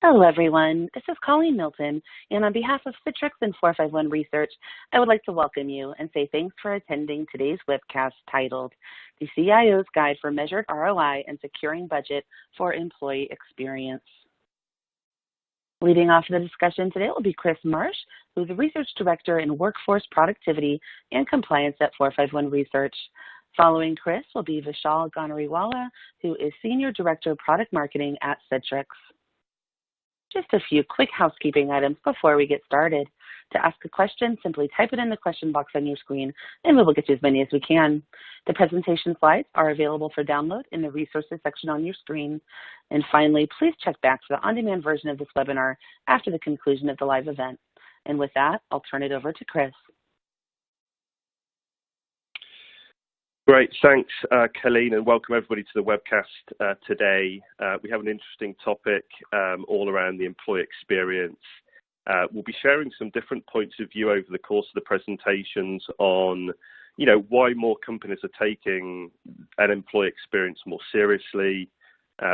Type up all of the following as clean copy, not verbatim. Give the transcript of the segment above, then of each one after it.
Hello, everyone. This is Colleen Milton, and on behalf of Citrix and 451 Research, I would like to welcome you and say thanks for attending today's webcast titled The CIO's Guide for Measured ROI and Securing Budget for Employee Experience. Leading off the discussion today will be Chris Marsh, who is a Research Director in Workforce Productivity and Compliance at 451 Research. Following Chris will be Vishal Ganariwala, who is Senior Director of Product Marketing at Citrix. Just a few quick housekeeping items before we get started. To ask a question, simply type it in the question box on your screen, and we will get to as many as we can. The presentation slides are available for download in the resources section on your screen. And finally, please check back for the on-demand version of this webinar after the conclusion of the live event. And with that, I'll turn it over to Chris. Great, thanks, Colleen, and welcome everybody to the webcast today. We have an interesting topic all around the employee experience. We'll be sharing some different points of view over the course of the presentations on, why more companies are taking an employee experience more seriously.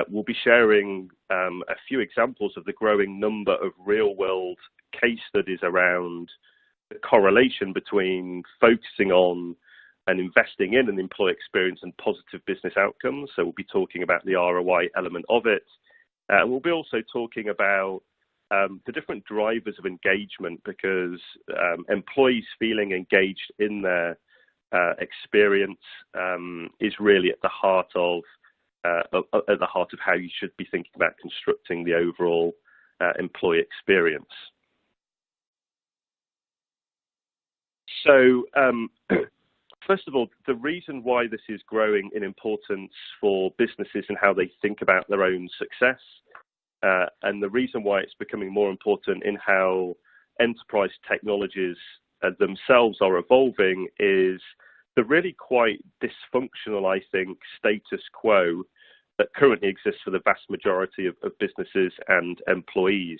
We'll be sharing a few examples of the growing number of real-world case studies around the correlation between focusing on and investing in an employee experience and positive business outcomes. So we'll be talking about the ROI element of it. And we'll be also talking about the different drivers of engagement, because employees feeling engaged in their experience is really at the heart of how you should be thinking about constructing the overall employee experience. So first of all, the reason why this is growing in importance for businesses and how they think about their own success, and the reason why it's becoming more important in how enterprise technologies themselves are evolving, is the really quite dysfunctional, I think, status quo that currently exists for the vast majority of businesses and employees.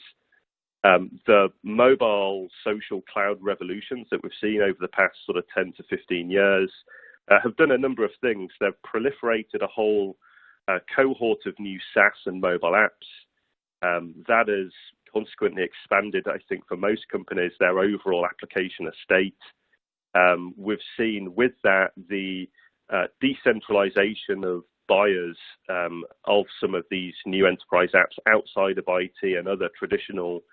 The mobile social cloud revolutions that we've seen over the past sort of 10 to 15 years have done a number of things. They've proliferated a whole cohort of new SaaS and mobile apps. That has consequently expanded, I think, for most companies, their overall application estate. We've seen with that the decentralization of buyers of some of these new enterprise apps outside of IT and other traditional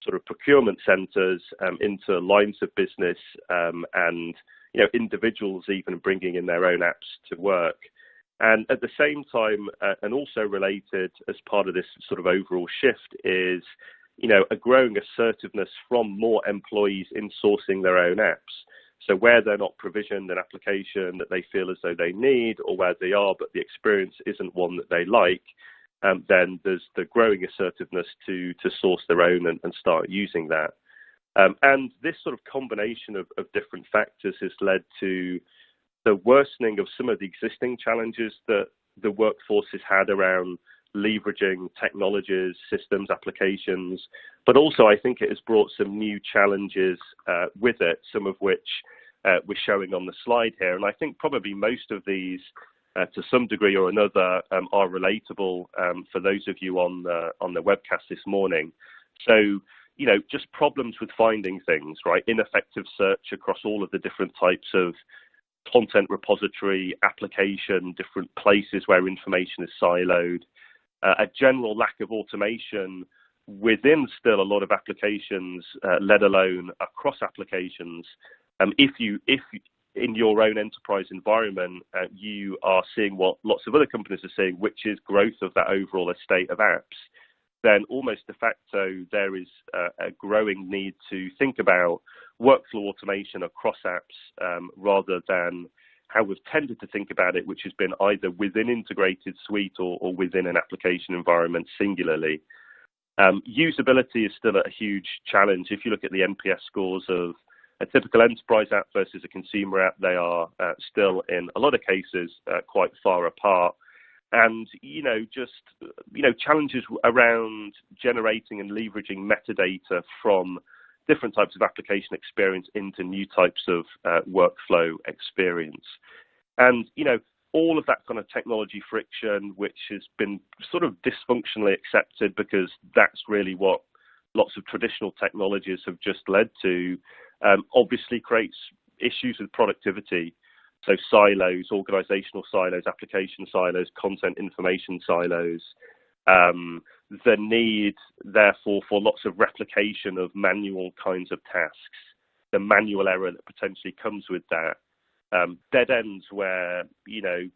sort of procurement centers into lines of business and individuals even bringing in their own apps to work. And at the same time, and also related as part of this sort of overall shift, is a growing assertiveness from more employees in sourcing their own apps. So where they're not provisioned an application that they feel as though they need, or where they are but the experience isn't one that they like, then there's the growing assertiveness to source their own and start using that. And this sort of combination of different factors has led to the worsening of some of the existing challenges that the workforce has had around leveraging technologies, systems, applications, but also I think it has brought some new challenges with it, some of which we're showing on the slide here. And I think probably most of these to some degree or another are relatable for those of you on the webcast this morning. So, just problems with finding things, right? Ineffective search across all of the different types of content repository, application, different places where information is siloed, a general lack of automation within still a lot of applications, let alone across applications. If in your own enterprise environment, you are seeing what lots of other companies are seeing, which is growth of that overall estate of apps, then almost de facto there is a growing need to think about workflow automation across apps rather than how we've tended to think about it, which has been either within integrated suite or within an application environment singularly. Usability is still a huge challenge. If you look at the NPS scores of a typical enterprise app versus a consumer app, they are still in a lot of cases quite far apart. And, challenges around generating and leveraging metadata from different types of application experience into new types of workflow experience. And, all of that kind of technology friction, which has been sort of dysfunctionally accepted because that's really what lots of traditional technologies have just led to, obviously creates issues with productivity. So silos, organizational silos, application silos, content information silos, the need, therefore, for lots of replication of manual kinds of tasks, the manual error that potentially comes with that, dead ends where,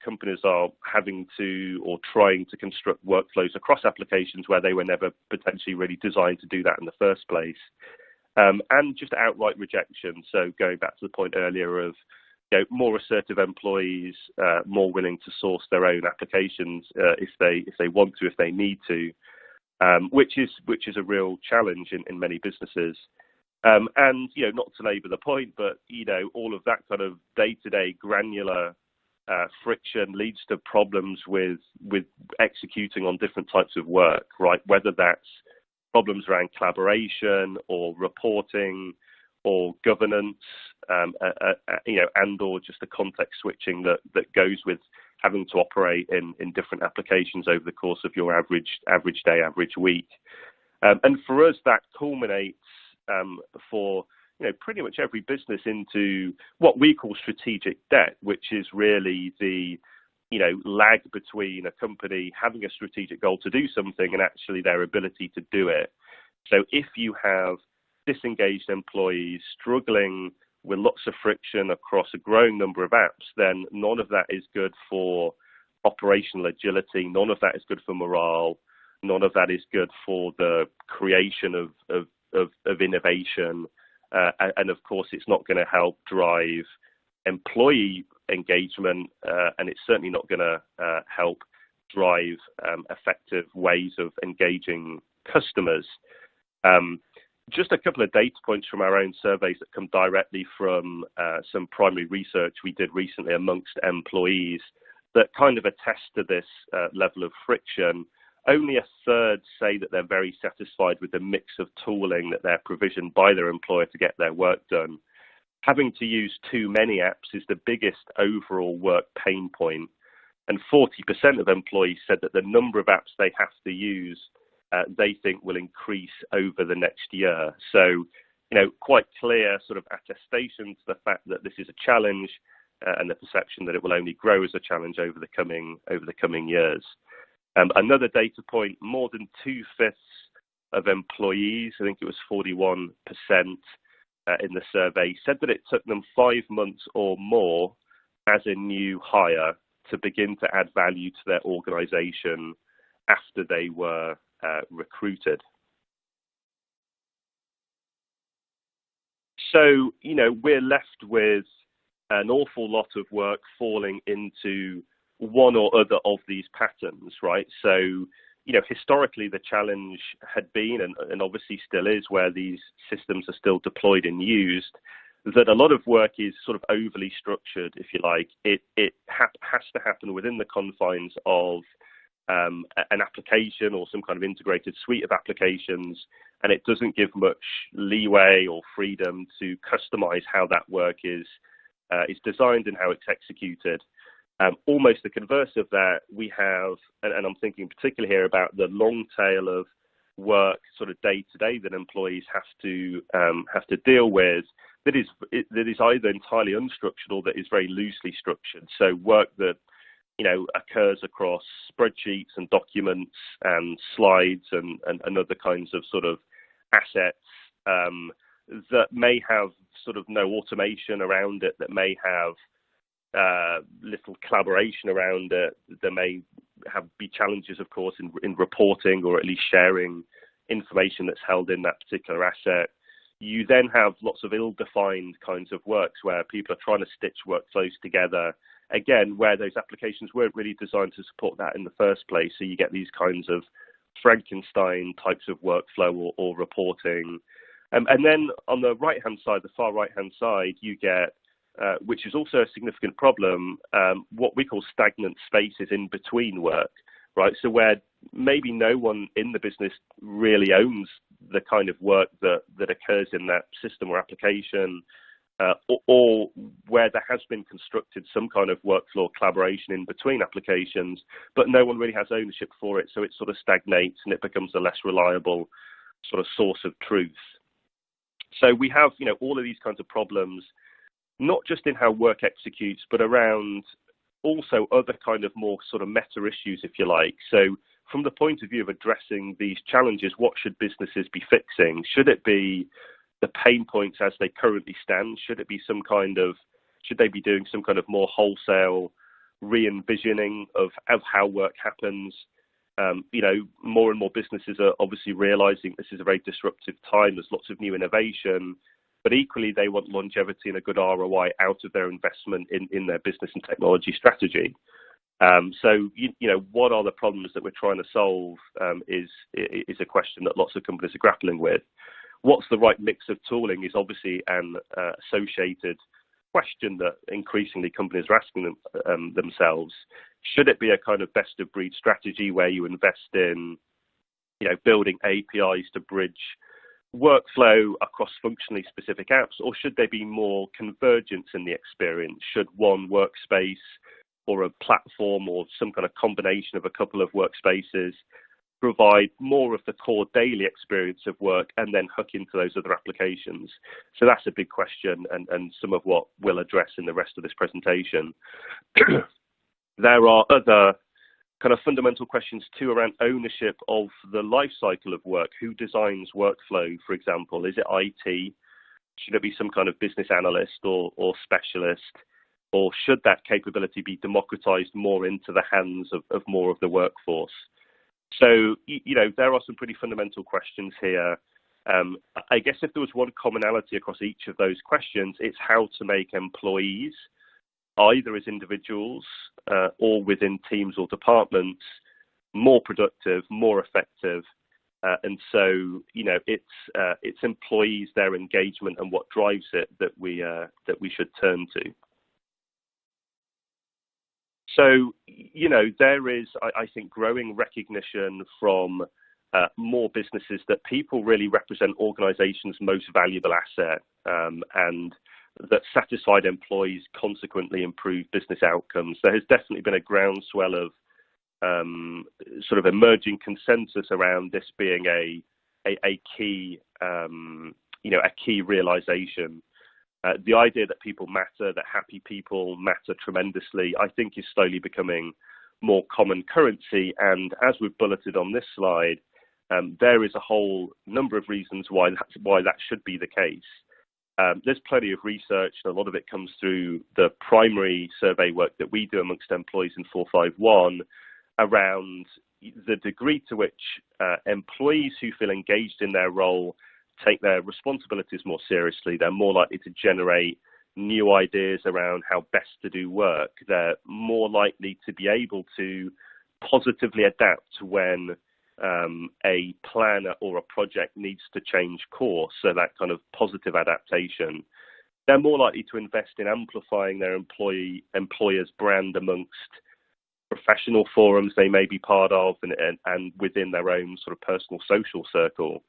companies are having to or trying to construct workflows across applications where they were never potentially really designed to do that in the first place. And just outright rejection. So going back to the point earlier of, more assertive employees, more willing to source their own applications if they want to, if they need to, which is a real challenge in many businesses. And not to labour the point, but all of that kind of day-to-day granular friction leads to problems with executing on different types of work, right? Whether that's problems around collaboration or reporting or governance, and or just the context switching that goes with having to operate in different applications over the course of your average day, average week. And for us, that culminates for pretty much every business into what we call strategic debt, which is really the lag between a company having a strategic goal to do something and actually their ability to do it. So if you have disengaged employees struggling with lots of friction across a growing number of apps, then none of that is good for operational agility, none of that is good for morale, none of that is good for the creation of innovation, and of course it's not going to help drive employee engagement, and it's certainly not going to help drive effective ways of engaging customers. Just a couple of data points from our own surveys that come directly from some primary research we did recently amongst employees that kind of attest to this level of friction. Only a third say that they're very satisfied with the mix of tooling that they're provisioned by their employer to get their work done. Having to use too many apps is the biggest overall work pain point, and 40% of employees said that the number of apps they have to use they think will increase over the next year. So, quite clear sort of attestation to the fact that this is a challenge and the perception that it will only grow as a challenge over the coming years. Another data point, more than 2/5 of employees, I think it was 41% in the survey, said that it took them 5 months or more as a new hire to begin to add value to their organization after they were recruited. So, we're left with an awful lot of work falling into one or other of these patterns, right? So, historically the challenge had been, and obviously still is, where these systems are still deployed and used, that a lot of work is sort of overly structured, if you like. It has to happen within the confines of an application or some kind of integrated suite of applications, and it doesn't give much leeway or freedom to customize how that work is designed and how it's executed. Almost the converse of that, we have, and I'm thinking particularly here about the long tail of work, sort of day to day, that employees have to deal with. That is either entirely unstructured or that is very loosely structured. So work that occurs across spreadsheets and documents and slides and other kinds of sort of assets that may have sort of no automation around it, that may have little collaboration around it. There may be challenges, of course, in reporting or at least sharing information that's held in that particular asset. You then have lots of ill-defined kinds of works where people are trying to stitch workflows together, again, where those applications weren't really designed to support that in the first place. So you get these kinds of Frankenstein types of workflow or reporting. And then on the right-hand side, the far right-hand side, you get, which is also a significant problem, what we call stagnant spaces in between work, right? So where maybe no one in the business really owns the kind of work that occurs in that system or application, or where there has been constructed some kind of workflow collaboration in between applications, but no one really has ownership for it, so it sort of stagnates and it becomes a less reliable sort of source of truth. So we have, all of these kinds of problems, not just in how work executes, but around also other kind of more sort of meta issues, if you like. So from the point of view of addressing these challenges, what should businesses be fixing? Should it be the pain points as they currently stand? Should it be should they be doing some kind of more wholesale re-envisioning of how work happens? More and more businesses are obviously realizing this is a very disruptive time. There's lots of new innovation, but equally they want longevity and a good ROI out of their investment in their business and technology strategy. So what are the problems that we're trying to solve is a question that lots of companies are grappling with. What's the right mix of tooling is obviously an associated question that increasingly companies are asking themselves. Should it be a kind of best of breed strategy where you invest in, building APIs to bridge workflow across functionally specific apps, or should there be more convergence in the experience? Should one workspace or a platform or some kind of combination of a couple of workspaces provide more of the core daily experience of work and then hook into those other applications? So that's a big question and some of what we'll address in the rest of this presentation. There are other kind of fundamental questions too around ownership of the life cycle of work. Who designs workflow, for example? Is it IT? Should it be some kind of business analyst or specialist? Or should that capability be democratized more into the hands of more of the workforce? So, there are some pretty fundamental questions here. I guess if there was one commonality across each of those questions, it's how to make employees, either as individuals or within teams or departments, more productive, more effective. And so, it's employees, their engagement, and what drives it that we should turn to. So, there is, I think, growing recognition from more businesses that people really represent organizations' most valuable asset, and that satisfied employees consequently improve business outcomes. There has definitely been a groundswell of sort of emerging consensus around this being a key, a key realization. The idea that people matter, that happy people matter tremendously, I think is slowly becoming more common currency. And as we've bulleted on this slide, there is a whole number of reasons why that should be the case. There's plenty of research, and a lot of it comes through the primary survey work that we do amongst employees in 451 around the degree to which employees who feel engaged in their role take their responsibilities more seriously. They're more likely to generate new ideas around how best to do work. They're more likely to be able to positively adapt when a plan or a project needs to change course, so that kind of positive adaptation. They're more likely to invest in amplifying their employer's brand amongst professional forums they may be part of and within their own sort of personal social circle.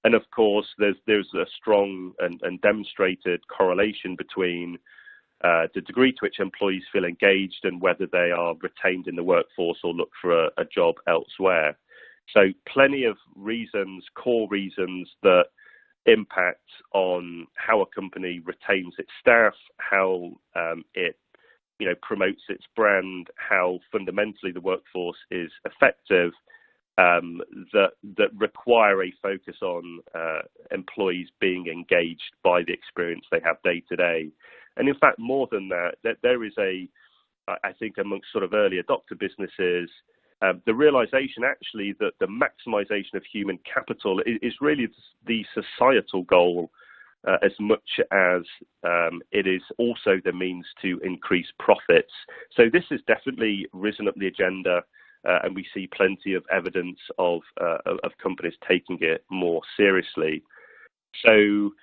And of course, there's a strong and demonstrated correlation between the degree to which employees feel engaged and whether they are retained in the workforce or look for a job elsewhere. So plenty of reasons, core reasons, that impact on how a company retains its staff, how it promotes its brand, how fundamentally the workforce is effective, that require a focus on employees being engaged by the experience they have day to day. And in fact, more than that, there is I think amongst sort of early adopter businesses, the realization actually that the maximization of human capital is really the societal goal as much as it is also the means to increase profits. So this has definitely risen up the agenda, and we see plenty of evidence of companies taking it more seriously. So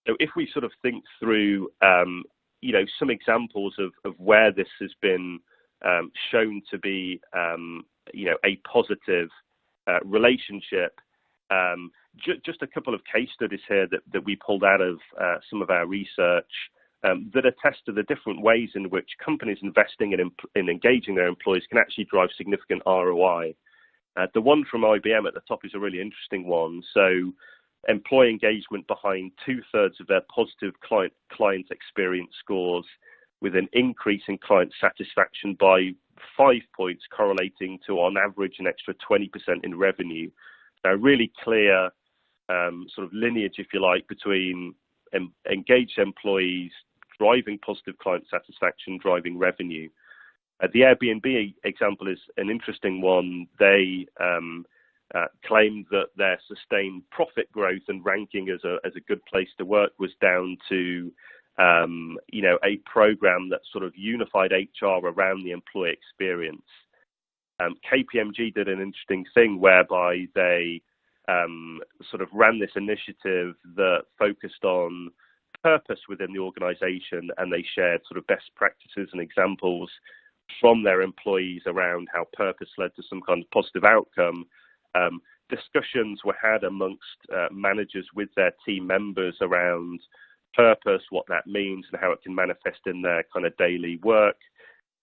if we sort of think through, some examples of where this has been shown to be, a positive relationship, just a couple of case studies here that we pulled out of some of our research that attest to the different ways in which companies investing in engaging their employees can actually drive significant ROI. The one from IBM at the top is a really interesting one. So employee engagement behind 2/3 of their positive client experience scores, with an increase in client satisfaction by 5 points, correlating to, on average, an extra 20% in revenue. Now, really clear sort of lineage, if you like, between engaged employees driving positive client satisfaction, driving revenue. The Airbnb example is an interesting one. They claimed that their sustained profit growth and ranking as a good place to work was down to a program that sort of unified HR around the employee experience. KPMG did an interesting thing whereby they sort of ran this initiative that focused on purpose within the organization, and they shared sort of best practices and examples from their employees around how purpose led to some kind of positive outcome. Discussions were had amongst managers with their team members around purpose, what that means, and how it can manifest in their kind of daily work.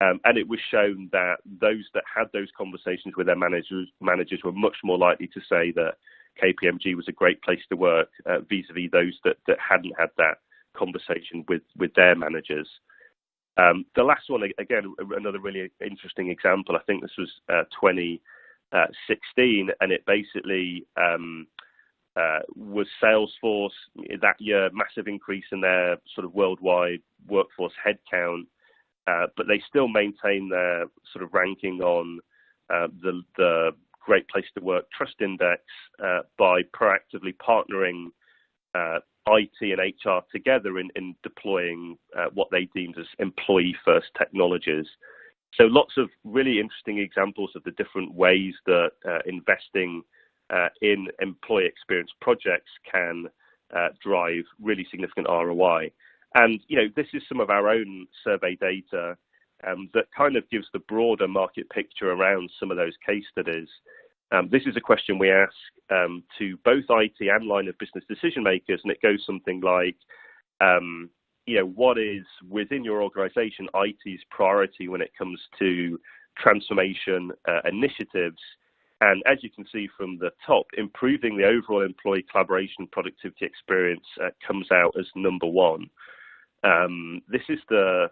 And it was shown that those that had those conversations with their managers were much more likely to say that KPMG was a great place to work vis-a-vis those that hadn't had that conversation with their managers. The last one, again, another really interesting example. I think this was 2016, and it basically was Salesforce that year, massive increase in their sort of worldwide workforce headcount, but they still maintain their sort of ranking on the Great Place to Work Trust Index by proactively partnering IT and HR together in deploying what they deemed as employee-first technologies. So lots of really interesting examples of the different ways that investing in employee experience projects can drive really significant ROI. And, this is some of our own survey data that kind of gives the broader market picture around some of those case studies. This is a question we ask to both IT and line of business decision makers, and it goes something like, what is within your organization IT's priority when it comes to transformation initiatives? And as you can see from the top, improving the overall employee collaboration productivity experience comes out as number one. This is the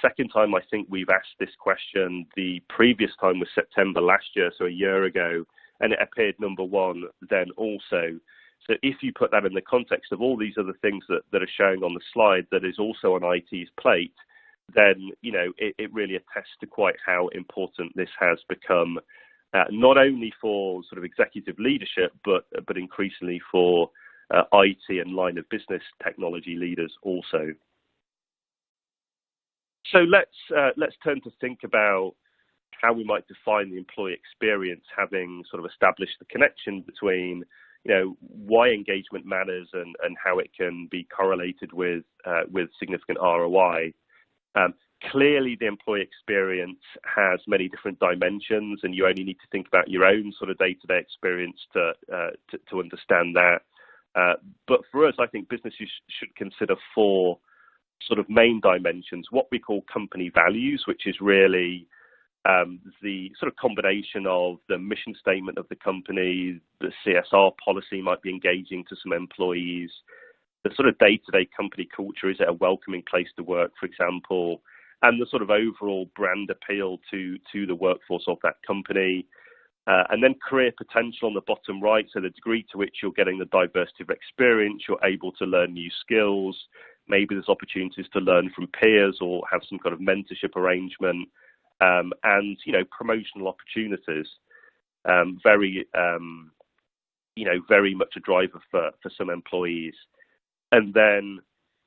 second time I think we've asked this question. The previous time was September last year, so a year ago, and it appeared number one then also. So if you put that in the context of all these other things that are showing on the slide that is also on IT's plate, then, it really attests to quite how important this has become, not only for sort of executive leadership, but increasingly for IT and line of business technology leaders also. So let's turn to think about how we might define the employee experience, having sort of established the connection between, why engagement matters and how it can be correlated with significant ROI. Clearly, the employee experience has many different dimensions, and you only need to think about your own sort of day-to-day experience to understand that. But for us, I think businesses should consider 4 sort of main dimensions. What we call company values, which is really the sort of combination of the mission statement of the company, the CSR policy might be engaging to some employees, the sort of day-to-day company culture, is it a welcoming place to work, for example, and the sort of overall brand appeal to the workforce of that company. And then career potential on the bottom right, so the degree to which you're getting the diversity of experience, you're able to learn new skills, maybe there's opportunities to learn from peers or have some kind of mentorship arrangement, and, promotional opportunities. Very much a driver for some employees. And then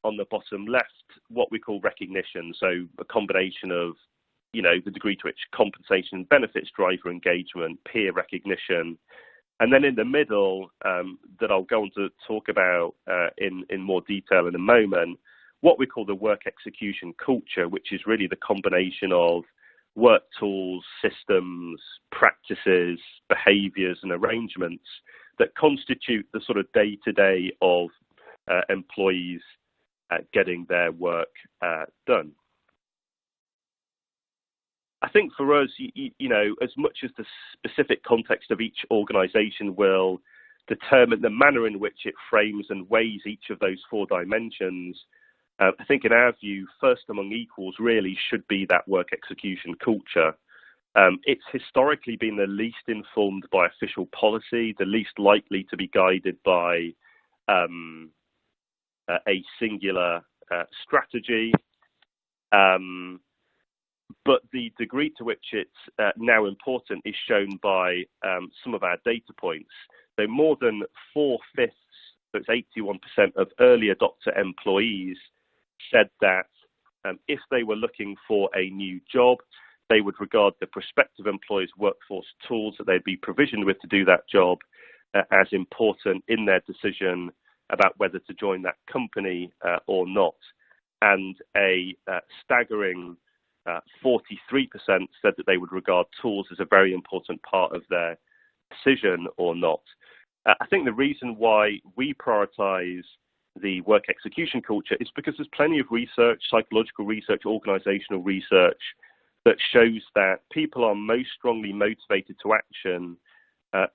on the bottom left, what we call recognition. So a combination of, the degree to which compensation and benefits driver engagement, peer recognition. And then in the middle, that I'll go on to talk about in more detail in a moment, what we call the work execution culture, which is really the combination of work tools, systems, practices, behaviors, and arrangements that constitute the sort of day-to-day of employees getting their work done. I think for us, you know, as much as the specific context of each organization will determine the manner in which it frames and weighs each of those 4 dimensions, I think in our view, first among equals really should be that work execution culture. It's historically been the least informed by official policy, the least likely to be guided by a singular strategy. But the degree to which it's now important is shown by some of our data points. So more than 4/5, so it's 81% of early adopter employees said that if they were looking for a new job, they would regard the prospective employer's workforce tools that they'd be provisioned with to do that job as important in their decision about whether to join that company or not. And a staggering 43% said that they would regard tools as a very important part of their decision or not. I think the reason why we prioritize the work execution culture is because there's plenty of research, psychological research, organizational research, that shows that people are most strongly motivated to action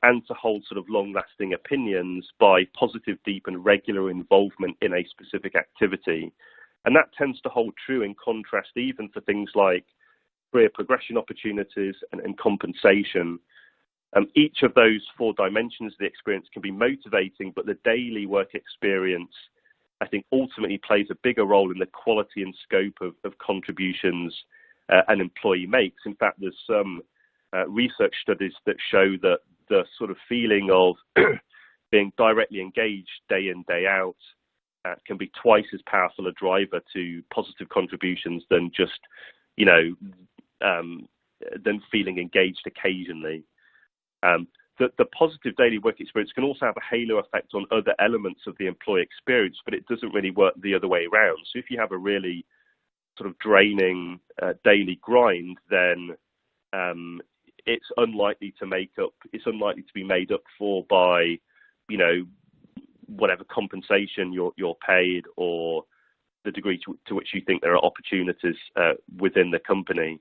and to hold sort of long-lasting opinions by positive, deep, and regular involvement in a specific activity. And that tends to hold true in contrast even for things like career progression opportunities and compensation. Each of those 4 dimensions of the experience can be motivating, but the daily work experience, I think, ultimately plays a bigger role in the quality and scope of contributions an employee makes. In fact, there's some research studies that show that the sort of feeling of being directly engaged day in, day out can be twice as powerful a driver to positive contributions than just, you know, than feeling engaged occasionally. The positive daily work experience can also have a halo effect on other elements of the employee experience, but it doesn't really work the other way around. So if you have a really sort of draining daily grind, then it's unlikely to be made up for by, you know, whatever compensation you're paid or the degree to which you think there are opportunities within the company.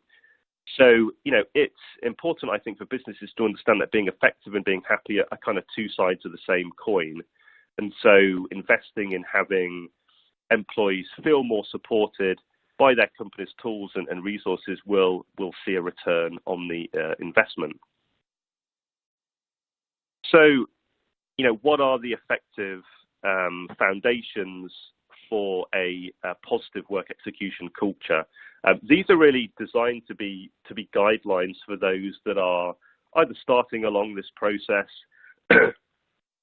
So, you know, it's important, I think, for businesses to understand that being effective and being happy are kind of 2 sides of the same coin. And so investing in having employees feel more supported by their company's tools and resources will see a return on the investment. So, you know, what are the effective foundations for a positive work execution culture? These are really designed to be guidelines for those that are either starting along this process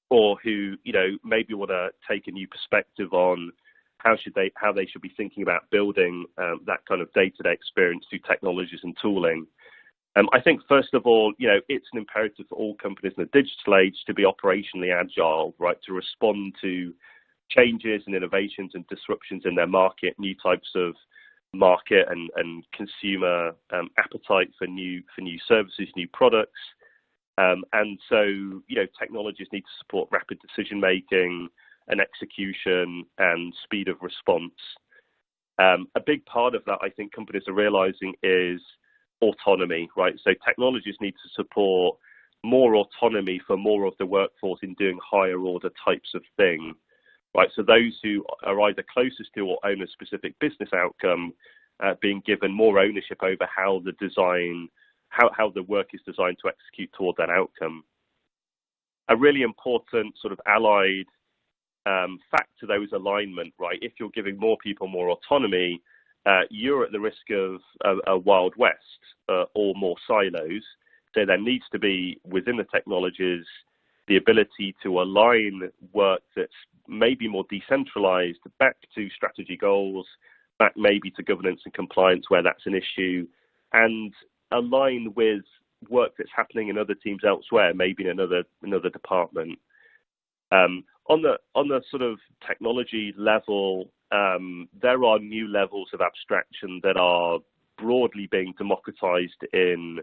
or who, you know, maybe want to take a new perspective on how they should be thinking about building that kind of day-to-day experience through technologies and tooling. I think, first of all, you know, it's an imperative for all companies in the digital age to be operationally agile, right, to respond to changes and innovations and disruptions in their market, new types of market and consumer appetite for new services, new products. And so, you know, technologies need to support rapid decision making and execution and speed of response. A big part of that, I think, companies are realizing is autonomy, right? So technologies need to support more autonomy for more of the workforce in doing higher order types of thing, right? So those who are either closest to or own a specific business outcome being given more ownership over how the design, how the work is designed to execute toward that outcome. A really important sort of allied factor, though, is alignment, right? If you're giving more people more autonomy, you're at the risk of a Wild West or more silos. So there needs to be, within the technologies, the ability to align work that's maybe more decentralized back to strategy goals, back maybe to governance and compliance where that's an issue, and align with work that's happening in other teams elsewhere, maybe in another department. On the sort of technology level, there are new levels of abstraction that are broadly being democratized in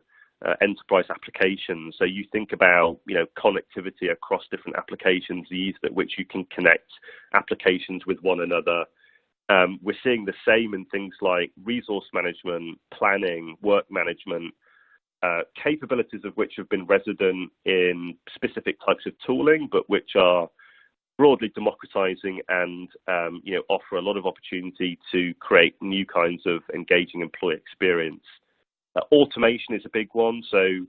enterprise applications. So you think about, connectivity across different applications, the ease at which you can connect applications with one another. We're seeing the same in things like resource management, planning, work management, capabilities of which have been resident in specific types of tooling, but which are broadly democratizing and offer a lot of opportunity to create new kinds of engaging employee experience. Automation is a big one, so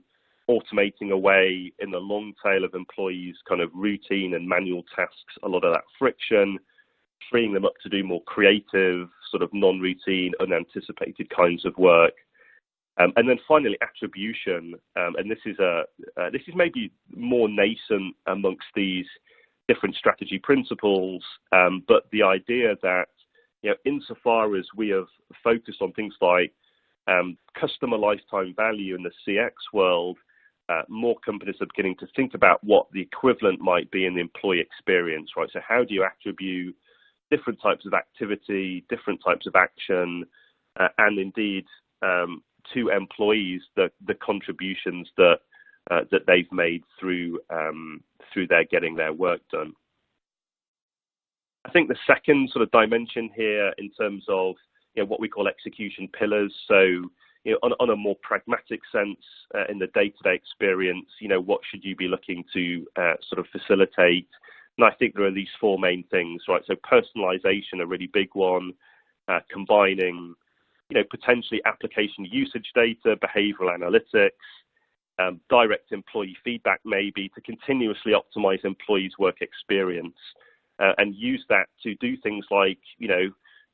automating away in the long tail of employees' kind of routine and manual tasks, a lot of that friction, freeing them up to do more creative, sort of non-routine, unanticipated kinds of work. And then finally, attribution, and this is maybe more nascent amongst these different strategy principles, but the idea that insofar as we have focused on things like customer lifetime value in the CX world, more companies are beginning to think about what the equivalent might be in the employee experience, right? So how do you attribute different types of activity, different types of action, and indeed to employees the contributions that they've made through their getting their work done. I think the second sort of dimension here in terms of what we call execution pillars. So, on a more pragmatic sense, in the day-to-day experience, what should you be looking to sort of facilitate? And I think there are these four main things, right? So personalization, a really big one, combining, potentially application usage data, behavioral analytics, direct employee feedback maybe to continuously optimize employees' work experience, and use that to do things like,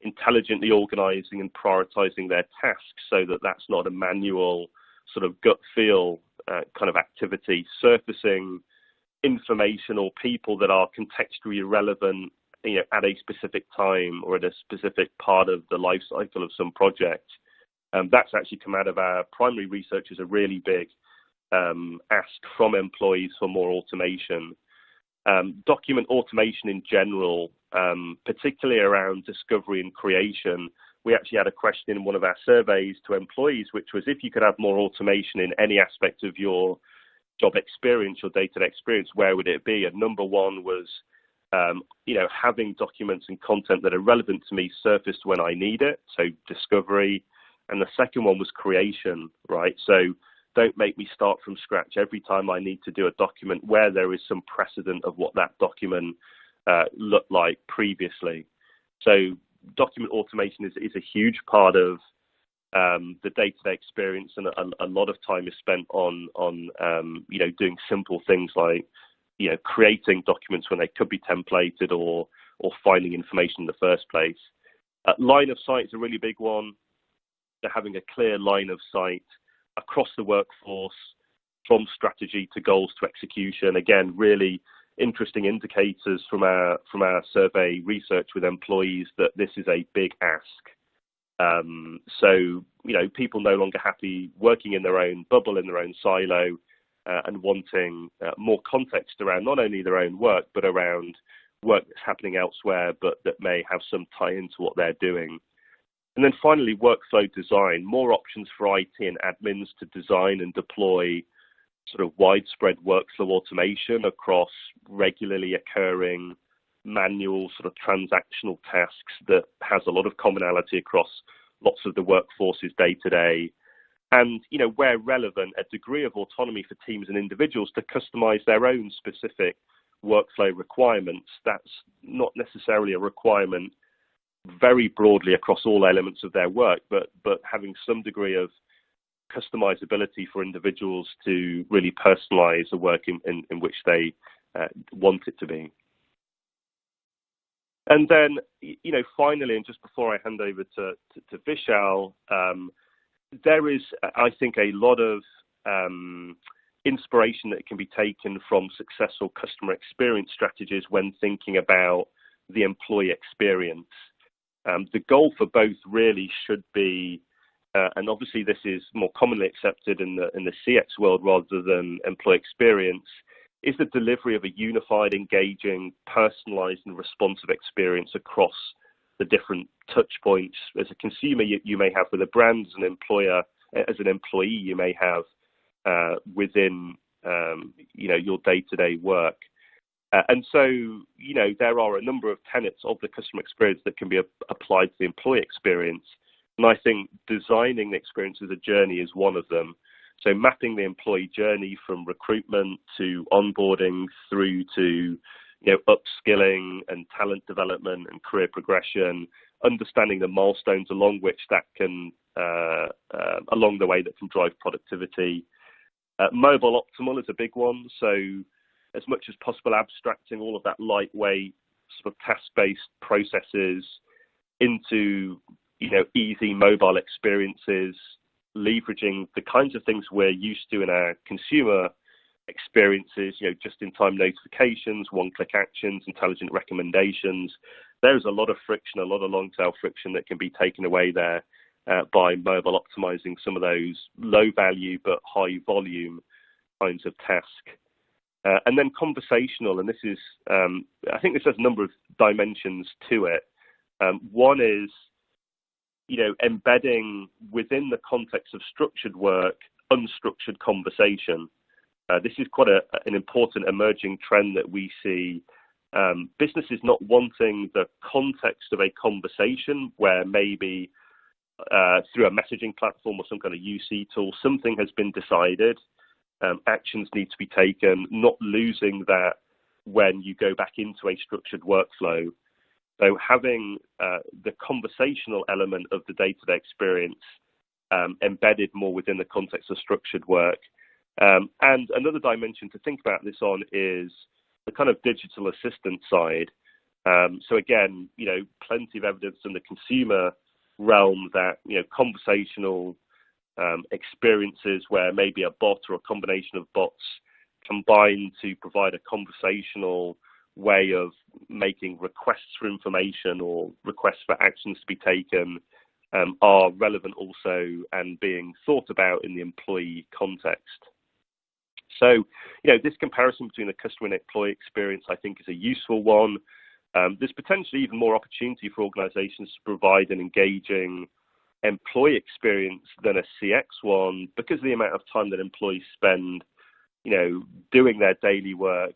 intelligently organizing and prioritizing their tasks so that that's not a manual sort of gut feel kind of activity, surfacing information or people that are contextually relevant, at a specific time or at a specific part of the life cycle of some project. That's actually come out of our primary research as a really big ask from employees for more automation. Document automation in general, particularly around discovery and creation. We actually had a question in one of our surveys to employees, which was if you could have more automation in any aspect of your job experience, your day-to-day experience, where would it be? And number one was, having documents and content that are relevant to me surfaced when I need it, so discovery. And the second one was creation, right? So don't make me start from scratch every time I need to do a document where there is some precedent of what that document looked like previously. So document automation is a huge part of the day-to-day experience, and a lot of time is spent on doing simple things like creating documents when they could be templated or finding information in the first place. Line of sight is a really big one. So having a clear line of sight across the workforce, from strategy to goals to execution. Again, really interesting indicators from our survey research with employees that this is a big ask. So people no longer happy working in their own bubble, in their own silo, and wanting more context around not only their own work, but around work that's happening elsewhere, but that may have some tie into what they're doing. And then finally, workflow design, more options for IT and admins to design and deploy sort of widespread workflow automation across regularly occurring manual sort of transactional tasks that has a lot of commonality across lots of the workforce's day to day. And, where relevant, a degree of autonomy for teams and individuals to customize their own specific workflow requirements. That's not necessarily a requirement very broadly across all elements of their work, but having some degree of customizability for individuals to really personalize the work in which they want it to be. And then, finally, and just before I hand over to Vishal, there is, I think, a lot of inspiration that can be taken from successful customer experience strategies when thinking about the employee experience. The goal for both really should be, and obviously this is more commonly accepted in the CX world rather than employee experience, is the delivery of a unified, engaging, personalized and responsive experience across the different touch points as a consumer you may have with a brand, as an employer, as an employee you may have within your day-to-day work. And so, there are a number of tenets of the customer experience that can be applied to the employee experience. And I think designing the experience as a journey is one of them. So mapping the employee journey from recruitment to onboarding through to upskilling and talent development and career progression, understanding the milestones along which that can, along the way that can drive productivity. Mobile optimal is a big one. So as much as possible, abstracting all of that lightweight sort of task-based processes into, easy mobile experiences, leveraging the kinds of things we're used to in our consumer experiences, just-in-time notifications, one-click actions, intelligent recommendations. There's a lot of friction, a lot of long-tail friction that can be taken away there by mobile optimizing some of those low-value but high-volume kinds of task. And then conversational, and this is, I think this has a number of dimensions to it. One is, embedding within the context of structured work, unstructured conversation. This is quite an important emerging trend that we see. Businesses not wanting the context of a conversation where maybe through a messaging platform or some kind of UC tool, something has been decided, actions need to be taken, not losing that when you go back into a structured workflow. So having the conversational element of the day-to-day experience embedded more within the context of structured work. And another dimension to think about this on is the kind of digital assistant side. So again, plenty of evidence in the consumer realm that, conversational experiences where maybe a bot or a combination of bots combine to provide a conversational way of making requests for information or requests for actions to be taken are relevant also and being thought about in the employee context. So, this comparison between the customer and employee experience, I think, is a useful one. There's potentially even more opportunity for organizations to provide an engaging employee experience than a CX one because of the amount of time that employees spend, doing their daily work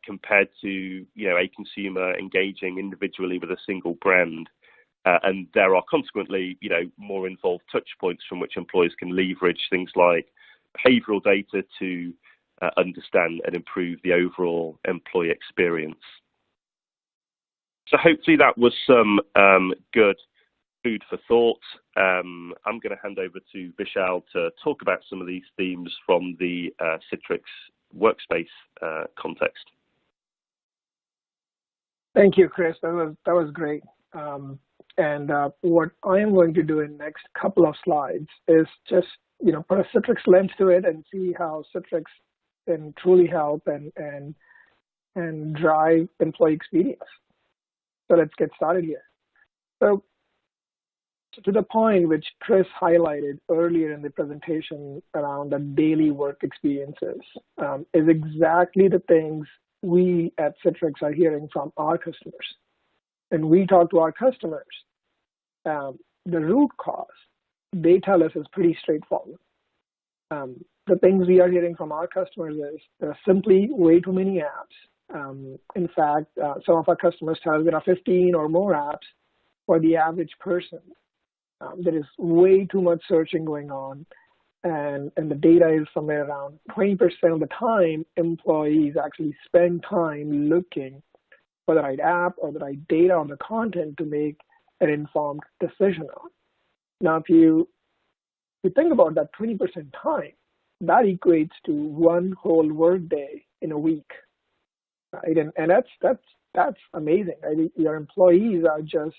compared to, a consumer engaging individually with a single brand. And there are consequently, more involved touch points from which employers can leverage things like behavioral data to understand and improve the overall employee experience. So hopefully that was some good food for thought. I'm going to hand over to Vishal to talk about some of these themes from the Citrix workspace context. Thank you, Chris. That was great. And what I am going to do in the next couple of slides is just put a Citrix lens to it and see how Citrix can truly help and drive employee experience. So let's get started here. So to the point which Chris highlighted earlier in the presentation around the daily work experiences is exactly the things we at Citrix are hearing from our customers. And we talk to our customers, the root cause, they tell us is pretty straightforward. The things we are hearing from our customers is there are simply way too many apps. In fact, some of our customers tell us there are 15 or more apps for the average person. There is way too much searching going on, and the data is somewhere around 20% of the time employees actually spend time looking for the right app or the right data on the content to make an informed decision on. Now, if you think about that 20% time, that equates to one whole workday in a week, right? And that's amazing. Right? Your employees are just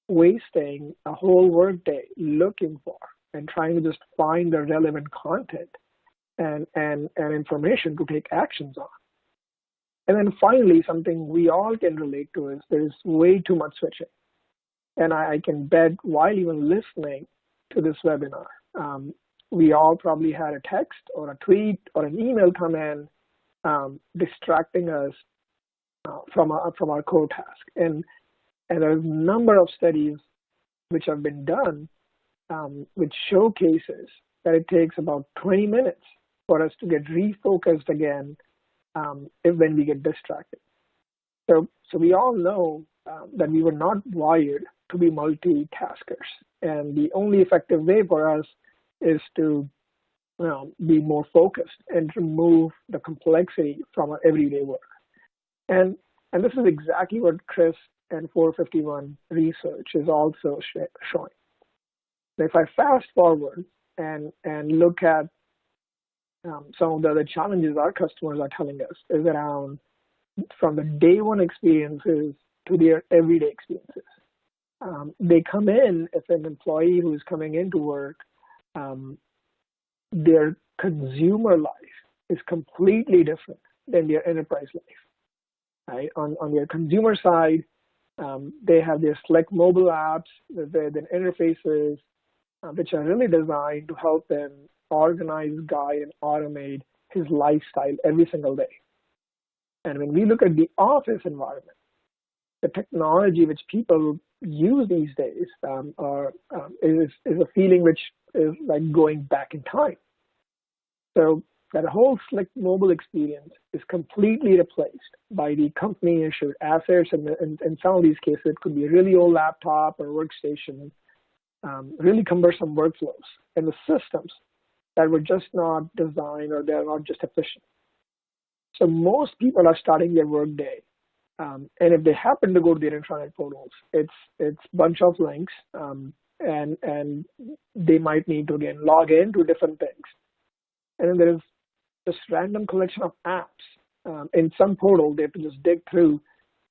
wasting a whole workday looking for and trying to just find the relevant content and information to take actions on. And then finally, something we all can relate to is there's way too much switching. And I can bet while even listening to this webinar, we all probably had a text or a tweet or an email come in distracting us from our core task. And And there's a number of studies which have been done which showcases that it takes about 20 minutes for us to get refocused again when we get distracted. So we all know that we were not wired to be multitaskers. And the only effective way for us is to be more focused and remove the complexity from our everyday work. And this is exactly what Chris and 451 research is also showing. If I fast forward and look at some of the other challenges our customers are telling us is around from the day one experiences to their everyday experiences. They come in, if an employee who's coming into work, their consumer life is completely different than their enterprise life. Right? On their consumer side, they have their slick mobile apps with their interfaces, which are really designed to help them organize, guide, and automate his lifestyle every single day. And when we look at the office environment, the technology which people use these days is a feeling which is like going back in time. So that whole slick mobile experience is completely replaced by the company-issued assets, and in some of these cases, it could be a really old laptop or workstation, really cumbersome workflows, and the systems that were just not designed or they're not just efficient. So most people are starting their workday, and if they happen to go to their intranet portals, it's a bunch of links, and they might need to again log in to different things. And then there is this random collection of apps. In some portal, they have to just dig through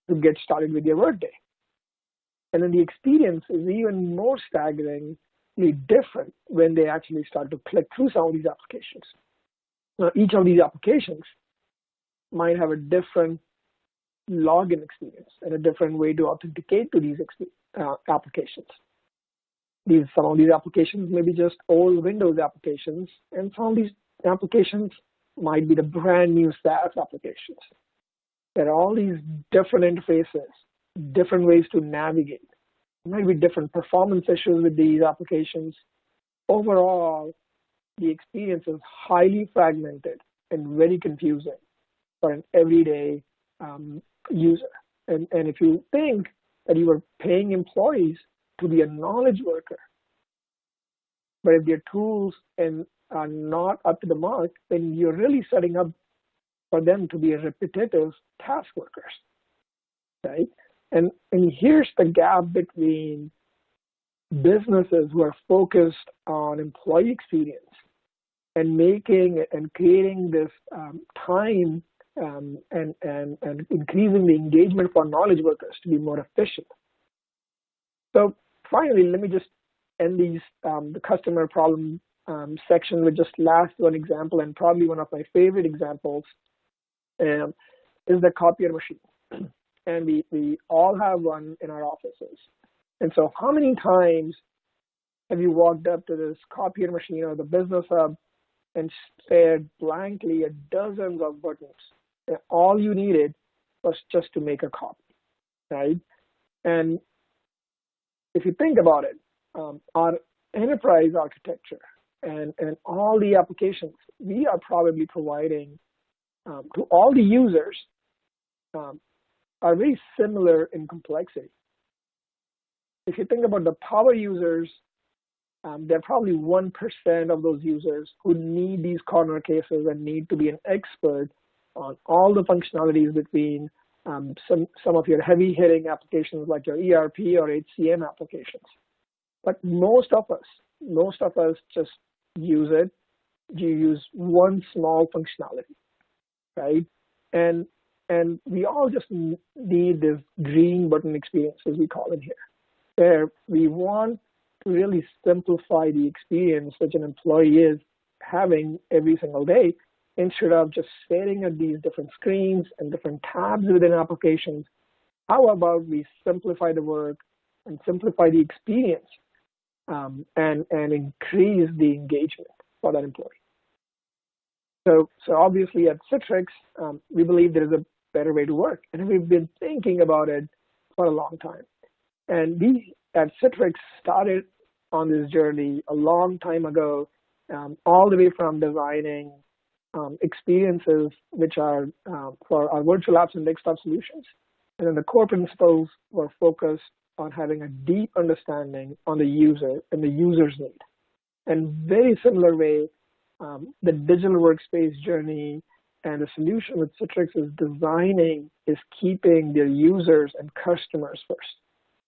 to get started with their workday. And then the experience is even more staggeringly different when they actually start to click through some of these applications. Now, each of these applications might have a different login experience and a different way to authenticate to these applications. Some of these applications may be just old Windows applications, and some of these applications might be the brand new SaaS applications. There are all these different interfaces, different ways to navigate. There might be different performance issues with these applications. Overall, the experience is highly fragmented and very confusing for an everyday user. And if you think that you are paying employees to be a knowledge worker, but if their tools are not up to the mark, then you're really setting up for them to be a repetitive task workers, right? And here's the gap between businesses who are focused on employee experience and making and creating this time and increasing the engagement for knowledge workers to be more efficient. So finally, let me just end the customer problem section with just last one example, and probably one of my favorite examples is the copier machine. And we all have one in our offices. And so how many times have you walked up to this copier machine or the business hub and stared blankly at dozens of buttons? And all you needed was just to make a copy, right? And if you think about it, our enterprise architecture and all the applications we are probably providing to all the users are very similar in complexity. If you think about the power users, there are probably 1% of those users who need these corner cases and need to be an expert on all the functionalities between some of your heavy-hitting applications like your ERP or HCM applications. But most of us just use it. You use one small functionality, right? And we all just need this green button experience, as we call it here, where we want to really simplify the experience that an employee is having every single day, instead of just staring at these different screens and different tabs within applications. How about we simplify the work and simplify the experience and increase the engagement for that employee? So obviously at Citrix, we believe there is a better way to work, and we've been thinking about it for a long time. And we at Citrix started on this journey a long time ago, all the way from designing experiences which are for our virtual apps and desktop solutions. And then the core principles were focused on having a deep understanding on the user and the user's need. And very similar way, the digital workspace journey and the solution with Citrix is keeping their users and customers first.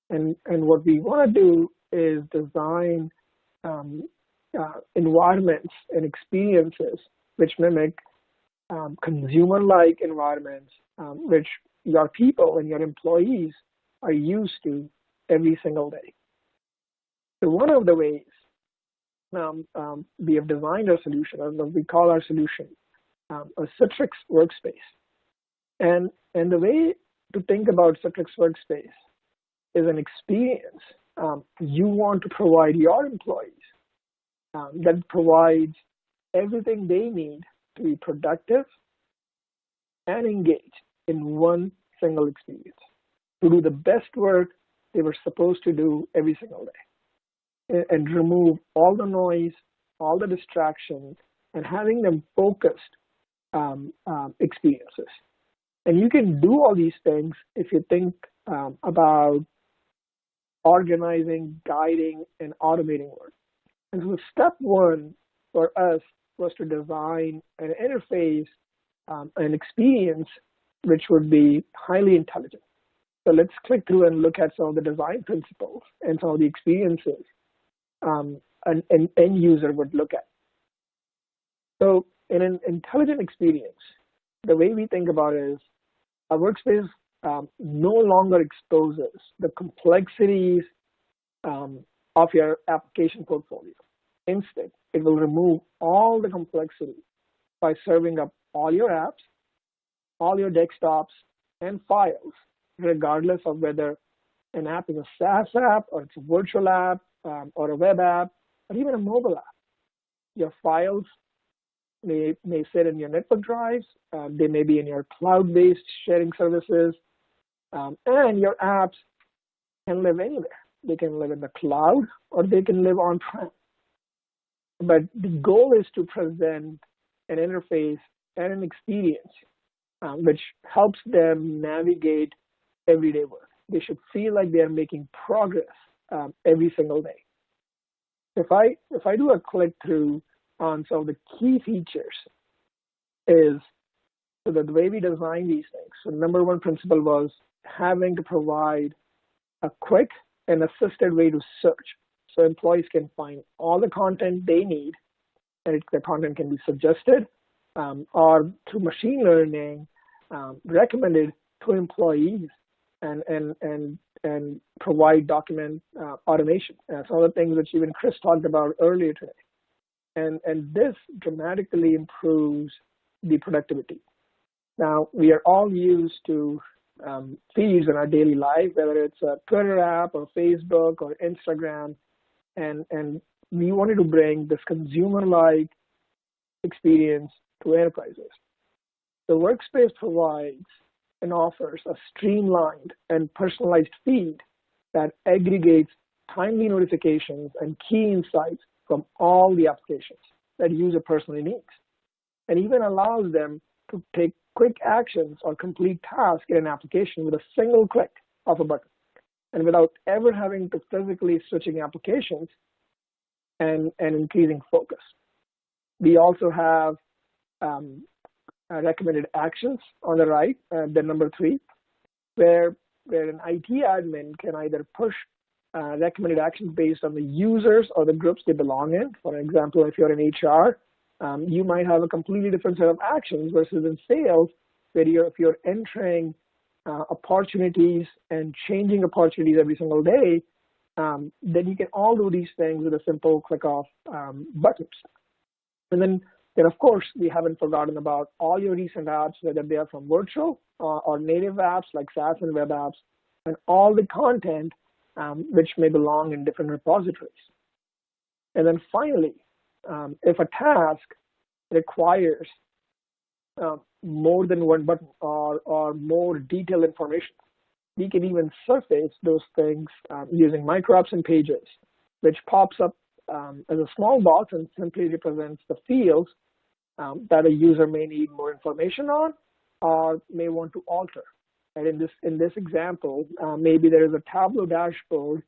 And what we want to do is design environments and experiences which mimic consumer-like environments, which your people and your employees are used to every single day. So one of the ways we have designed our solution, or we call our solution, a Citrix Workspace. And the way to think about Citrix Workspace is an experience you want to provide your employees that provides everything they need to be productive and engaged in one single experience, to do the best work they were supposed to do every single day, and remove all the noise, all the distractions, and having them focused experiences. And you can do all these things if you think about organizing, guiding, and automating work. And so step one for us was to design an interface, an experience, which would be highly intelligent. So let's click through and look at some of the design principles and some of the experiences an end user would look at. So in an intelligent experience, the way we think about it is a workspace no longer exposes the complexities of your application portfolio. Instead, it will remove all the complexity by serving up all your apps, all your desktops, and files, regardless of whether an app is a SaaS app or it's a virtual app or a web app or even a mobile app. Your files may sit in your network drives, they may be in your cloud-based sharing services, and your apps can live anywhere. They can live in the cloud or they can live on-prem. But the goal is to present an interface and an experience which helps them navigate everyday work. They should feel like they are making progress every single day. If I do a click through on some of the key features is so that the way we design these things. So number one principle was having to provide a quick and assisted way to search. So employees can find all the content they need, and the content can be suggested or through machine learning recommended to employees and provide document automation. Some of the things which even Chris talked about earlier today. And this dramatically improves the productivity. Now, we are all used to feeds in our daily life, whether it's a Twitter app or Facebook or Instagram, and we wanted to bring this consumer-like experience to enterprises. The workspace provides and offers a streamlined and personalized feed that aggregates timely notifications and key insights from all the applications that the user personally needs, and even allows them to take quick actions or complete tasks in an application with a single click of a button, and without ever having to physically switching applications and increasing focus. We also have recommended actions on the right, the number 3, where an IT admin can either push recommended actions based on the users or the groups they belong in. For example, if you're in HR, you might have a completely different set of actions versus in sales, where if you're entering opportunities and changing opportunities every single day, then you can all do these things with a simple click of buttons. And then of course, we haven't forgotten about all your recent apps, whether they are from virtual or native apps like SaaS and web apps, and all the content which may belong in different repositories. And then finally, if a task requires more than one button or more detailed information, we can even surface those things using micro-apps and pages, which pops up as a small box and simply represents the fields that a user may need more information on or may want to alter. And in this example, maybe there is a Tableau dashboard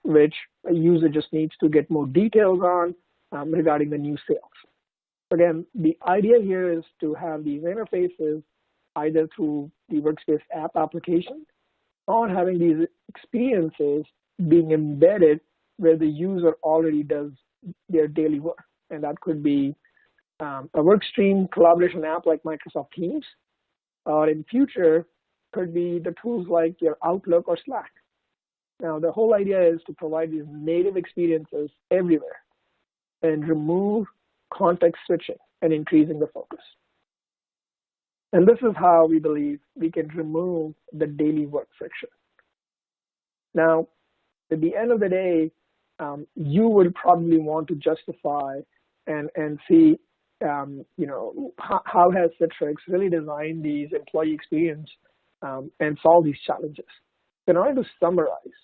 which a user just needs to get more details on regarding the new sales. Again, the idea here is to have these interfaces either through the Workspace app application or having these experiences being embedded where the user already does their daily work. And that could be a workstream collaboration app like Microsoft Teams, or in future could be the tools like your Outlook or Slack. Now, the whole idea is to provide these native experiences everywhere and remove context switching and increasing the focus. And this is how we believe we can remove the daily work friction. Now, at the end of the day, you would probably want to justify and see, how has Citrix really designed these employee experience and solve these challenges. In order to summarize,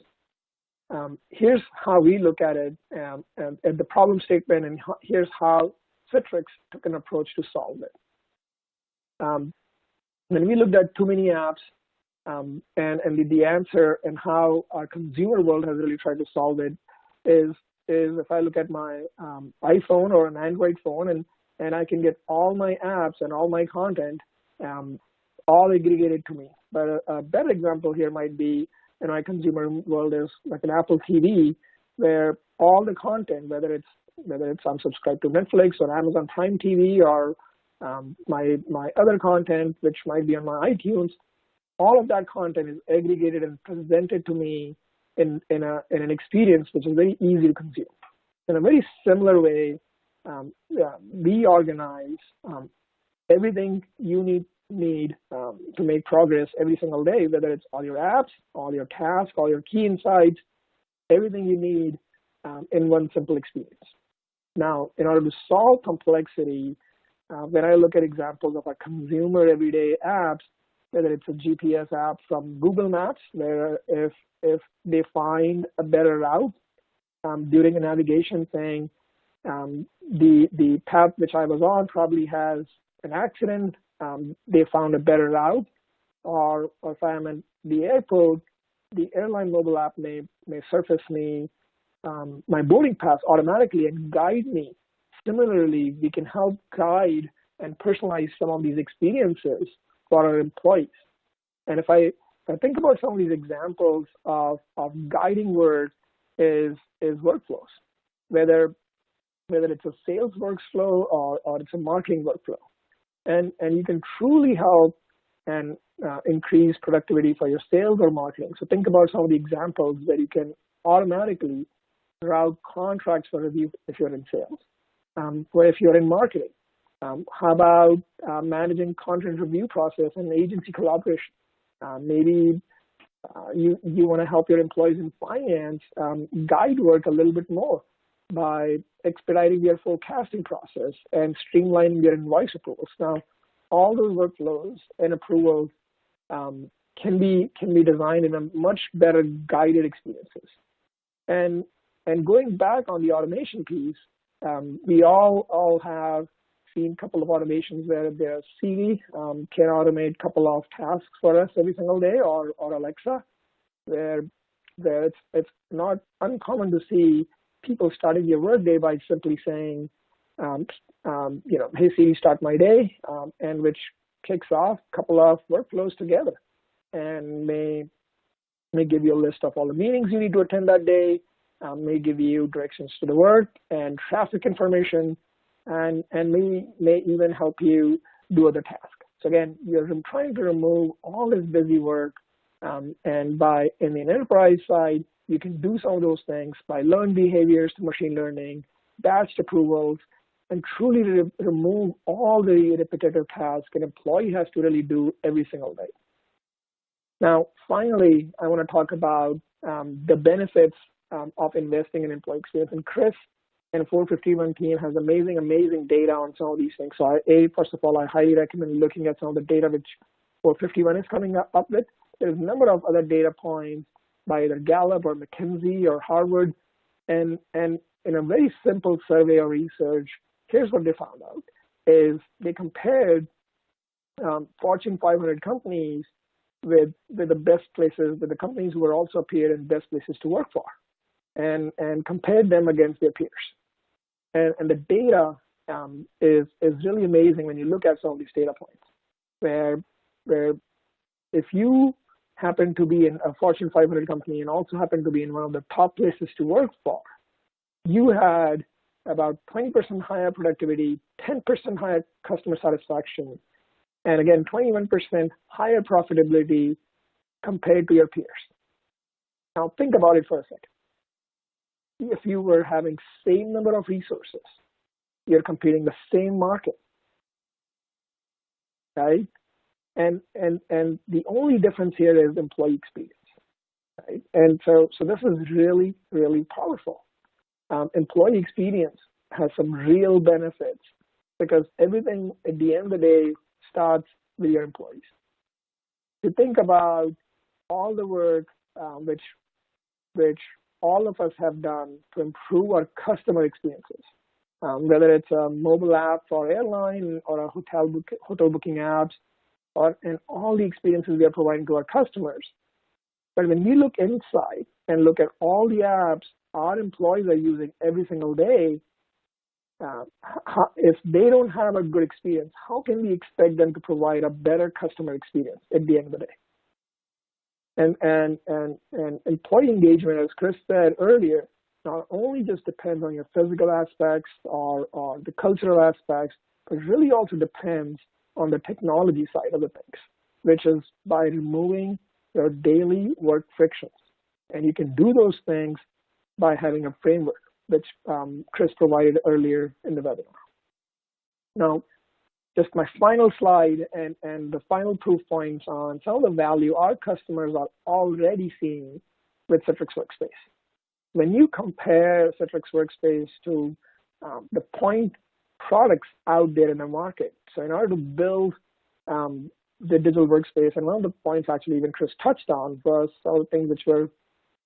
here's how we look at it at the problem statement, and here's how Citrix took an approach to solve it. When we looked at too many apps and the answer and how our consumer world has really tried to solve it is if I look at my iPhone or an Android phone and I can get all my apps and all my content all aggregated to me. But a better example here might be in my consumer world is like an Apple TV, where all the content, whether it's I'm subscribed to Netflix or Amazon Prime TV or my other content, which might be on my iTunes, all of that content is aggregated and presented to me in an experience which is very easy to consume. In a very similar way, we organize everything you need to make progress every single day, whether it's all your apps, all your tasks, all your key insights, everything you need in one simple experience. Now, in order to solve complexity, when I look at examples of our consumer everyday apps, whether it's a GPS app from Google Maps, where if they find a better route during a navigation saying the path which I was on probably has an accident, they found a better route, or if I'm at the airport, the airline mobile app may surface me my boarding pass automatically and guide me. Similarly, we can help guide and personalize some of these experiences for our employees. And if I think about some of these examples of guiding words is workflows, whether it's a sales workflow or it's a marketing workflow. And you can truly help and increase productivity for your sales or marketing. So think about some of the examples where you can automatically route contracts for review if you're in sales, or if you're in marketing. How about managing content review process and agency collaboration? Maybe you want to help your employees in finance guide work a little bit more by expediting their forecasting process and streamlining their invoice approvals. Now, all those workflows and approvals can be designed in a much better guided experiences. And going back on the automation piece, we all have seen a couple of automations where their Siri can automate a couple of tasks for us every single day, or Alexa, where it's not uncommon to see people starting their workday by simply saying, hey Siri, start my day, and which kicks off a couple of workflows together, and may give you a list of all the meetings you need to attend that day, may give you directions to the work and traffic information, and may even help you do other tasks. So again, you're trying to remove all this busy work, and in the enterprise side, you can do some of those things by learned behaviors to machine learning, batched approvals, and truly remove all the repetitive tasks an employee has to really do every single day. Now, finally, I want to talk about the benefits of investing in employee experience. And Chris and 451 team has amazing data on some of these things. So first of all, I highly recommend looking at some of the data which 451 is coming up with. there's a number of other data points by either Gallup or McKinsey or Harvard, and in a very simple survey or research, here's what they found out, is they compared Fortune 500 companies with the best places, with the companies who were also appeared in best places to work for, and compared them against their peers. And the data is really amazing when you look at some of these data points, where if you happen to be in a Fortune 500 company and also happen to be in one of the top places to work for, you had about 20% higher productivity, 10% higher customer satisfaction, and again, 21% higher profitability compared to your peers. Now think about it for a second. If you were having same number of resources, you're competing the same market, right? And the only difference here is employee experience, right? And so this is really, really powerful. Employee experience has some real benefits because everything at the end of the day starts with your employees. You think about all the work which all of us have done to improve our customer experiences, whether it's a mobile app for airline or a hotel booking apps, and all the experiences we are providing to our customers. But when we look inside and look at all the apps our employees are using every single day, if they don't have a good experience, how can we expect them to provide a better customer experience at the end of the day? And employee engagement, as Chris said earlier, not only just depends on your physical aspects or the cultural aspects, but really also depends on the technology side of the things, which is by removing your daily work frictions. And you can do those things by having a framework, which Chris provided earlier in the webinar. Now, just my final slide and the final proof points on some of the value our customers are already seeing with Citrix Workspace. When you compare Citrix Workspace to the point products out there in the market, so in order to build the digital workspace, and one of the points actually even Chris touched on was all the things which were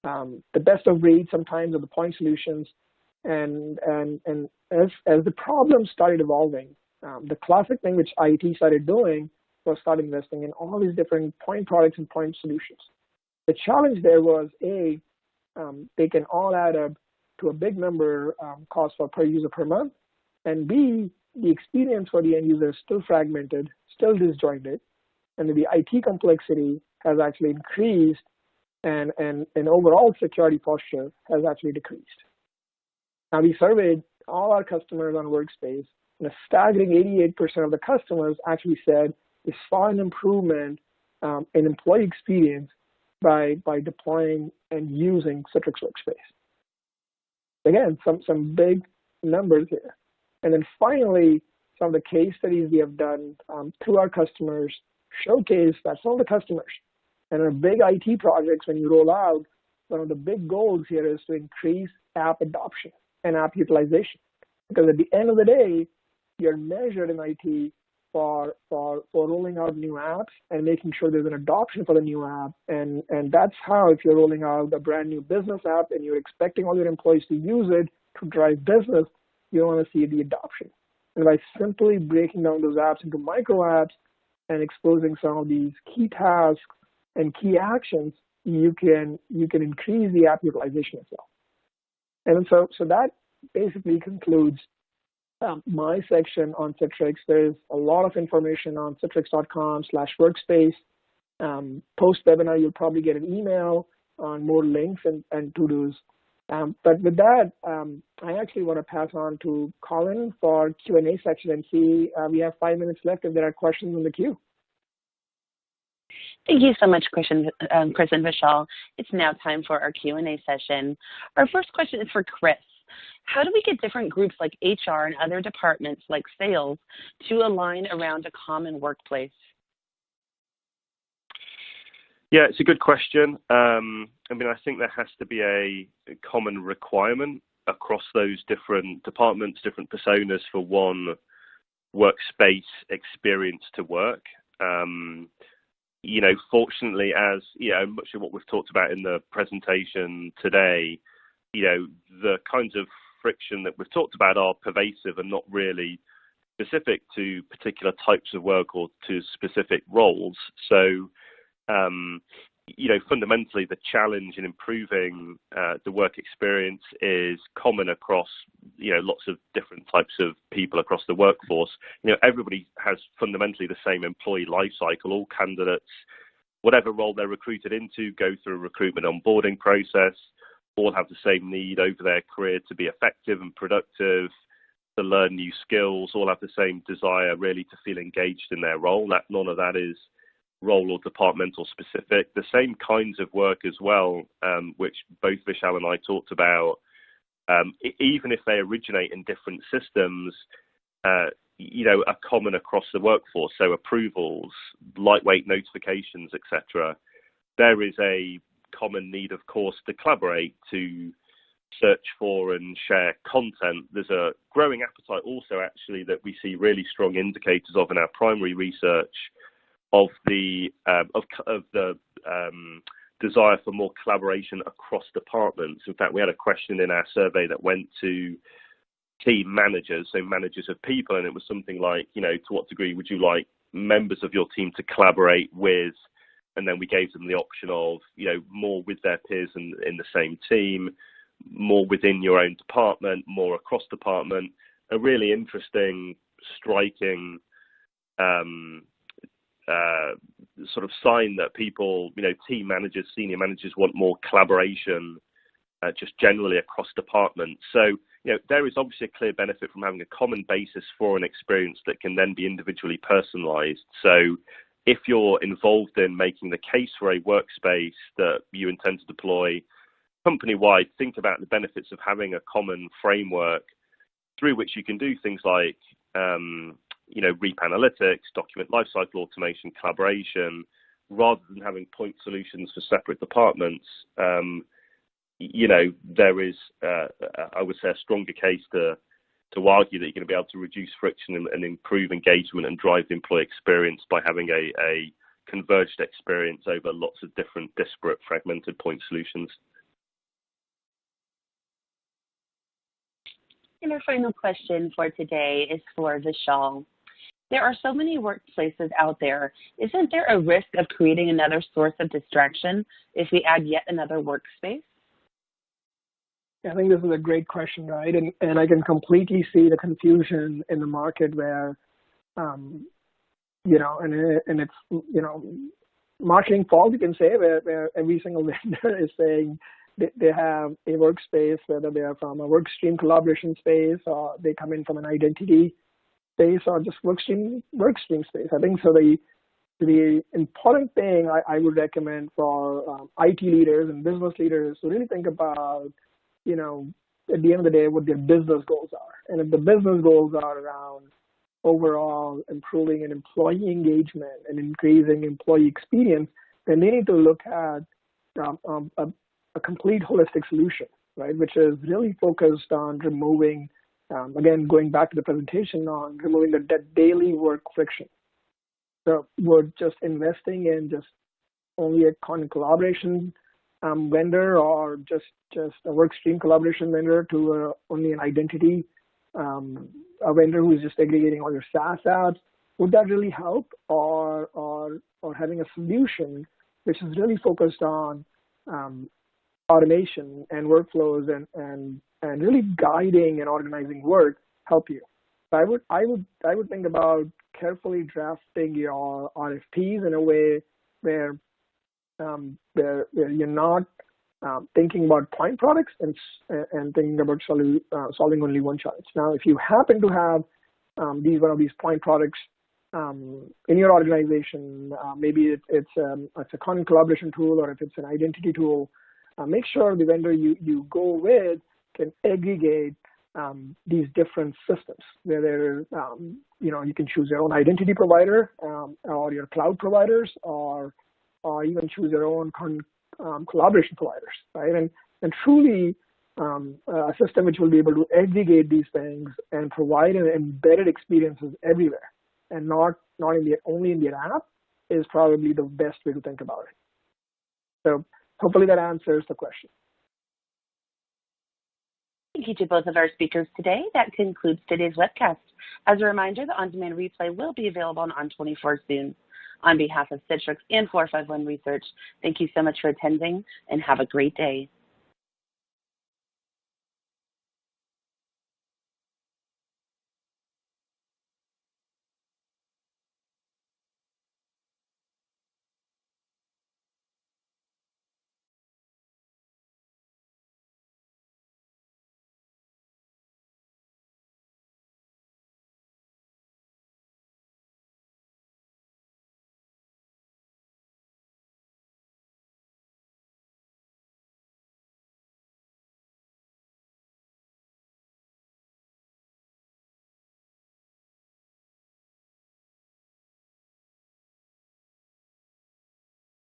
the best of breed sometimes of the point solutions, and as the problems started evolving, the classic thing which IT started doing was start investing in all these different point products and point solutions. The challenge there was they can all add up to a big number cost per user per month, and B, the experience for the end user is still fragmented, still disjointed, and the IT complexity has actually increased, and overall security posture has actually decreased. Now, we surveyed all our customers on Workspace, and a staggering 88% of the customers actually said they saw an improvement in employee experience by deploying and using Citrix Workspace. Again, some big numbers here. And then finally, some of the case studies we have done through our customers showcase that some of the customers and our big IT projects, when you roll out, one of the big goals here is to increase app adoption and app utilization. Because at the end of the day, you're measured in IT for rolling out new apps and making sure there's an adoption for the new app. And that's how, if you're rolling out a brand new business app and you're expecting all your employees to use it to drive business, you want to see the adoption. And by simply breaking down those apps into micro apps and exposing some of these key tasks and key actions, you can increase the app utilization as well. And so that basically concludes my section on Citrix. There's a lot of information on citrix.com/workspace. Post-webinar, you'll probably get an email on more links and to-dos. But with that, I actually want to pass on to Colin for Q&A section and see we have 5 minutes left if there are questions in the queue. Thank you so much, Chris and Vishal. It's now time for our Q&A session. Our first question is for Chris. How do we get different groups like HR and other departments like sales to align around a common workplace? Yeah, it's a good question. I think there has to be a common requirement across those different departments, different personas for one workspace experience to work. fortunately, as much of what we've talked about in the presentation today, the kinds of friction that we've talked about are pervasive and not really specific to particular types of work or to specific roles. So, fundamentally, the challenge in improving the work experience is common across, lots of different types of people across the workforce. Everybody has fundamentally the same employee life cycle. All candidates, whatever role they're recruited into, go through a recruitment onboarding process. All have the same need over their career to be effective and productive, to learn new skills. All have the same desire really to feel engaged in their role. None of that is role or departmental specific. The same kinds of work as well, which both Vishal and I talked about, even if they originate in different systems, are common across the workforce. So approvals, lightweight notifications, etc. There is a common need, of course, to collaborate, to search for and share content. There's a growing appetite also, actually, that we see really strong indicators of in our primary research of the desire for more collaboration across departments. In fact, we had a question in our survey that went to team managers, so managers of people, and it was something like, to what degree would you like members of your team to collaborate with? And then we gave them the option of, more with their peers in the same team, more within your own department, more across department. A really interesting, striking sort of sign that people, team managers, senior managers want more collaboration just generally across departments. So, there is obviously a clear benefit from having a common basis for an experience that can then be individually personalized. So if you're involved in making the case for a workspace that you intend to deploy company-wide, think about the benefits of having a common framework through which you can do things like REAP analytics, document lifecycle automation, collaboration, rather than having point solutions for separate departments. There is, I would say, a stronger case to argue that you're going to be able to reduce friction and improve engagement and drive the employee experience by having a converged experience over lots of different disparate fragmented point solutions. And our final question for today is for Vishal. There are so many workplaces out there. Isn't there a risk of creating another source of distraction if we add yet another workspace? I think this is a great question, right? And I can completely see the confusion in the market where, and it's, marketing fault, you can say, where every single vendor is saying they have a workspace, whether they are from a work stream collaboration space or they come in from an identity space or just work stream space. I think so. The important thing I would recommend for IT leaders and business leaders to really think about, at the end of the day, what their business goals are. And if the business goals are around overall improving an employee engagement and increasing employee experience, then they need to look at a complete holistic solution, right, which is really focused on removing, again, going back to the presentation, on removing the daily work friction. So we're just investing in just only a content collaboration vendor or just a work stream collaboration vendor to only an identity a vendor who is just aggregating all your SaaS apps. Would that really help? Or having a solution which is really focused on automation and workflows and really guiding and organizing work help you? So I would think about carefully drafting your RFPs in a way where you're not thinking about point products and thinking about solving only one challenge. Now, if you happen to have one of these point products in your organization, maybe it's a content collaboration tool, or if it's an identity tool, make sure the vendor you go with can aggregate these different systems, where you can choose your own identity provider or your cloud providers, or even choose your own collaboration providers, right? And truly a system which will be able to aggregate these things and provide an embedded experiences everywhere, and not only in the app, is probably the best way to think about it. So hopefully that answers the question. Thank you to both of our speakers today. That concludes today's webcast. As a reminder, the on-demand replay will be available on On24 soon. On behalf of Citrix and 451 Research, thank you so much for attending and have a great day.